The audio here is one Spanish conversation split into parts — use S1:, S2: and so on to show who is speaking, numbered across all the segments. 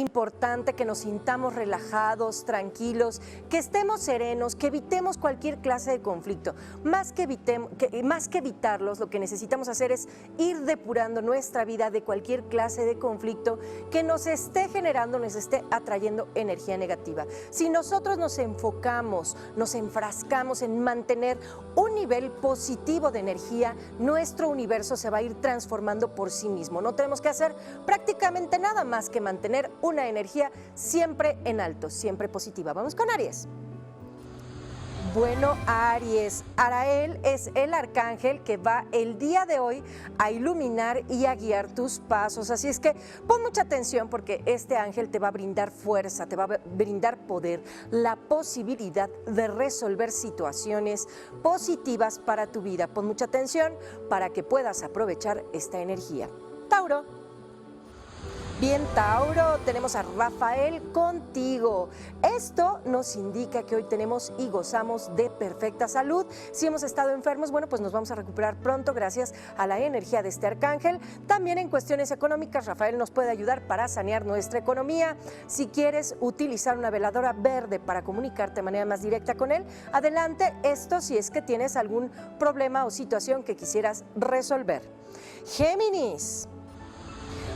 S1: importante que nos sintamos relajados, tranquilos, que estemos serenos, que evitemos cualquier clase de conflicto. Más que evitarlos, lo que necesitamos hacer es ir depurando nuestra vida de cualquier clase de conflicto que nos esté generando, nos esté atrayendo energía negativa. Si nosotros nos enfocamos, nos enfrascamos en mantener un nivel positivo de energía, nuestro universo se va a ir transformando por sí mismo. No tenemos que hacer prácticamente nada más que mantener una energía siempre en alto, siempre positiva. Vamos con Aries. Bueno, Aries, Arael es el arcángel que va el día de hoy a iluminar y a guiar tus pasos. Así es que pon mucha atención porque este ángel te va a brindar fuerza, te va a brindar poder, la posibilidad de resolver situaciones positivas para tu vida. Pon mucha atención para que puedas aprovechar esta energía. Tauro. Bien, Tauro, tenemos a Rafael contigo. Esto nos indica que hoy tenemos y gozamos de perfecta salud. Si hemos estado enfermos, bueno, pues nos vamos a recuperar pronto gracias a la energía de este arcángel. También en cuestiones económicas, Rafael nos puede ayudar para sanear nuestra economía. Si quieres utilizar una veladora verde para comunicarte de manera más directa con él, adelante. Esto si es que tienes algún problema o situación que quisieras resolver. Géminis.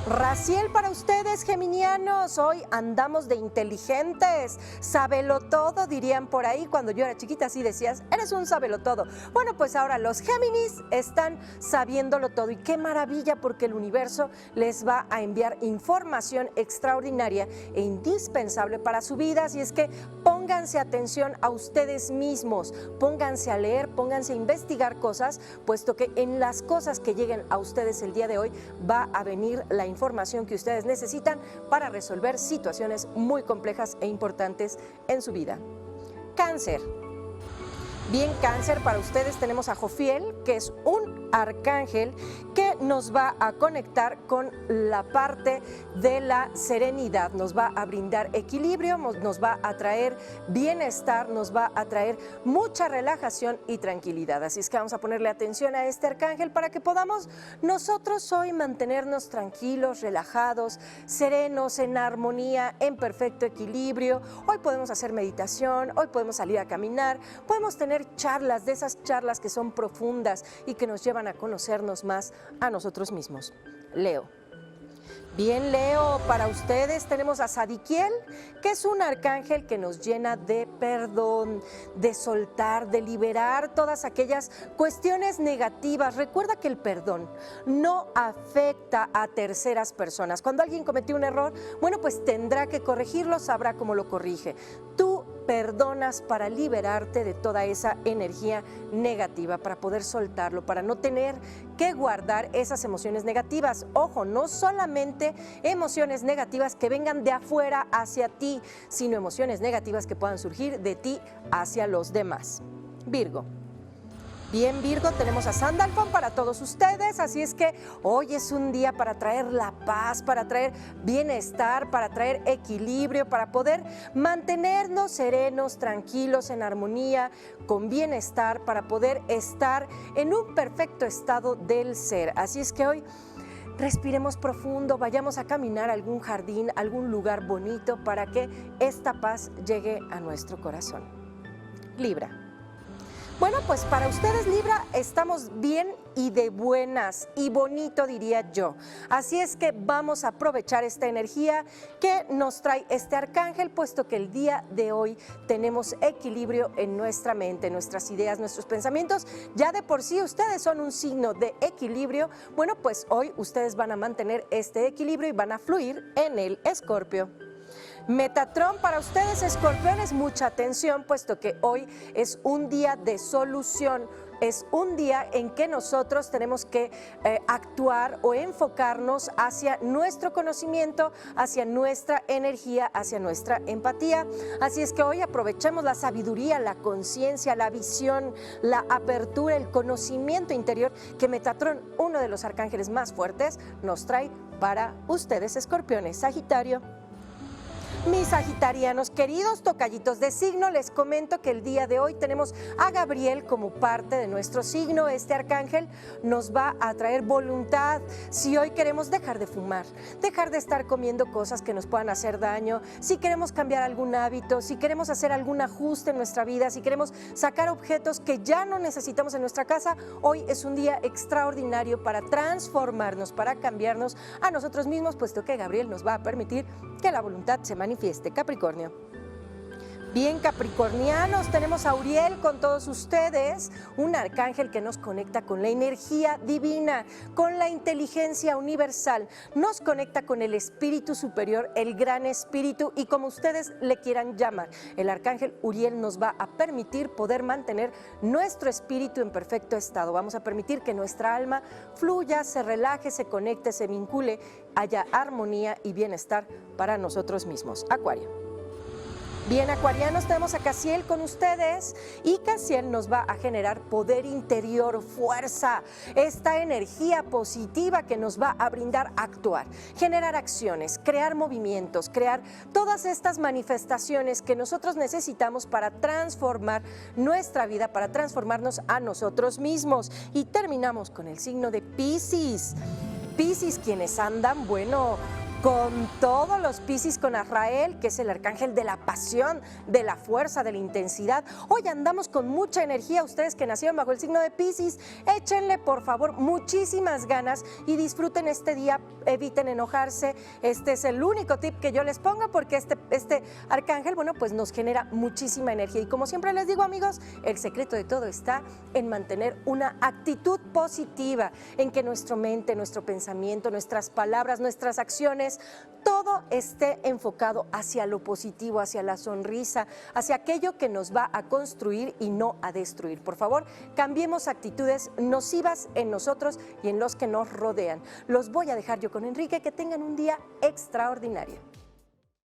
S1: Raciel, para ustedes, geminianos, hoy andamos de inteligentes, sábelo todo, dirían por ahí. Cuando yo era chiquita así decías, eres un sábelo todo. Bueno, pues ahora los Géminis están sabiéndolo todo y qué maravilla porque el universo les va a enviar información extraordinaria e indispensable para su vida. Así es que pónganse atención a ustedes mismos, pónganse a leer, pónganse a investigar cosas, puesto que en las cosas que lleguen a ustedes el día de hoy va a venir la información que ustedes necesitan para resolver situaciones muy complejas e importantes en su vida. Cáncer. Bien, Cáncer, para ustedes tenemos a Jofiel, que es un arcángel que nos va a conectar con la parte de la serenidad, nos va a brindar equilibrio, nos va a traer bienestar, nos va a traer mucha relajación y tranquilidad. Así es que vamos a ponerle atención a este arcángel para que podamos nosotros hoy mantenernos tranquilos, relajados, serenos, en armonía, en perfecto equilibrio. Hoy podemos hacer meditación, hoy podemos salir a caminar, podemos tener charlas, de esas charlas que son profundas y que nos llevan a conocernos más a nosotros mismos. Leo. Bien, Leo, para ustedes tenemos a Sadiquiel, que es un arcángel que nos llena de perdón, de soltar, de liberar todas aquellas cuestiones negativas. Recuerda que el perdón no afecta a terceras personas. Cuando alguien cometió un error, bueno, pues tendrá que corregirlo, sabrá cómo lo corrige. Tú perdonas para liberarte de toda esa energía negativa, para poder soltarlo, para no tener que guardar esas emociones negativas. Ojo, no solamente emociones negativas que vengan de afuera hacia ti, sino emociones negativas que puedan surgir de ti hacia los demás. Virgo. Bien, Virgo, tenemos a Sandalfon para todos ustedes, así es que hoy es un día para traer la paz, para traer bienestar, para traer equilibrio, para poder mantenernos serenos, tranquilos, en armonía, con bienestar, para poder estar en un perfecto estado del ser. Así es que hoy respiremos profundo, vayamos a caminar a algún jardín, algún lugar bonito para que esta paz llegue a nuestro corazón. Libra. Bueno, pues para ustedes, Libra, estamos bien y de buenas y bonito, diría yo. Así es que vamos a aprovechar esta energía que nos trae este arcángel, puesto que el día de hoy tenemos equilibrio en nuestra mente, nuestras ideas, nuestros pensamientos. Ya de por sí ustedes son un signo de equilibrio. Bueno, pues hoy ustedes van a mantener este equilibrio y van a fluir en el Escorpio. Metatrón para ustedes, escorpiones, mucha atención, puesto que hoy es un día de solución, es un día en que nosotros tenemos que actuar o enfocarnos hacia nuestro conocimiento, hacia nuestra energía, hacia nuestra empatía. Así es que hoy aprovechemos la sabiduría, la conciencia, la visión, la apertura, el conocimiento interior que Metatrón, uno de los arcángeles más fuertes, nos trae para ustedes, escorpiones. Sagitario. Mis sagitarianos, queridos tocallitos de signo, les comento que el día de hoy tenemos a Gabriel como parte de nuestro signo. Este arcángel nos va a traer voluntad. Si hoy queremos dejar de fumar, dejar de estar comiendo cosas que nos puedan hacer daño, si queremos cambiar algún hábito, si queremos hacer algún ajuste en nuestra vida, si queremos sacar objetos que ya no necesitamos en nuestra casa, hoy es un día extraordinario para transformarnos, para cambiarnos a nosotros mismos, puesto que Gabriel nos va a permitir que la voluntad se manifieste. Capricornio. Bien, capricornianos, tenemos a Uriel con todos ustedes, un arcángel que nos conecta con la energía divina, con la inteligencia universal, nos conecta con el espíritu superior, el gran espíritu, y como ustedes le quieran llamar. El arcángel Uriel nos va a permitir poder mantener nuestro espíritu en perfecto estado. Vamos a permitir que nuestra alma fluya, se relaje, se conecte, se vincule, haya armonía y bienestar para nosotros mismos. Acuario. Bien, acuarianos, tenemos a Casiel con ustedes y Casiel nos va a generar poder interior, fuerza, esta energía positiva que nos va a brindar actuar, generar acciones, crear movimientos, crear todas estas manifestaciones que nosotros necesitamos para transformar nuestra vida, para transformarnos a nosotros mismos. Y terminamos con el signo de Piscis. Piscis, quienes andan, bueno, con todos los Piscis, con Azrael, que es el arcángel de la pasión, de la fuerza, de la intensidad. Hoy andamos con mucha energía. Ustedes que nacieron bajo el signo de Piscis, échenle por favor muchísimas ganas y disfruten este día, eviten enojarse. Este es el único tip que yo les pongo, porque este arcángel, bueno, pues nos genera muchísima energía. Y como siempre les digo, amigos, el secreto de todo está en mantener una actitud positiva, en que nuestra mente, nuestro pensamiento, nuestras palabras, nuestras acciones, todo esté enfocado hacia lo positivo, hacia la sonrisa, hacia aquello que nos va a construir y no a destruir. Por favor, cambiemos actitudes nocivas en nosotros y en los que nos rodean. Los voy a dejar yo con Enrique. Que tengan un día extraordinario.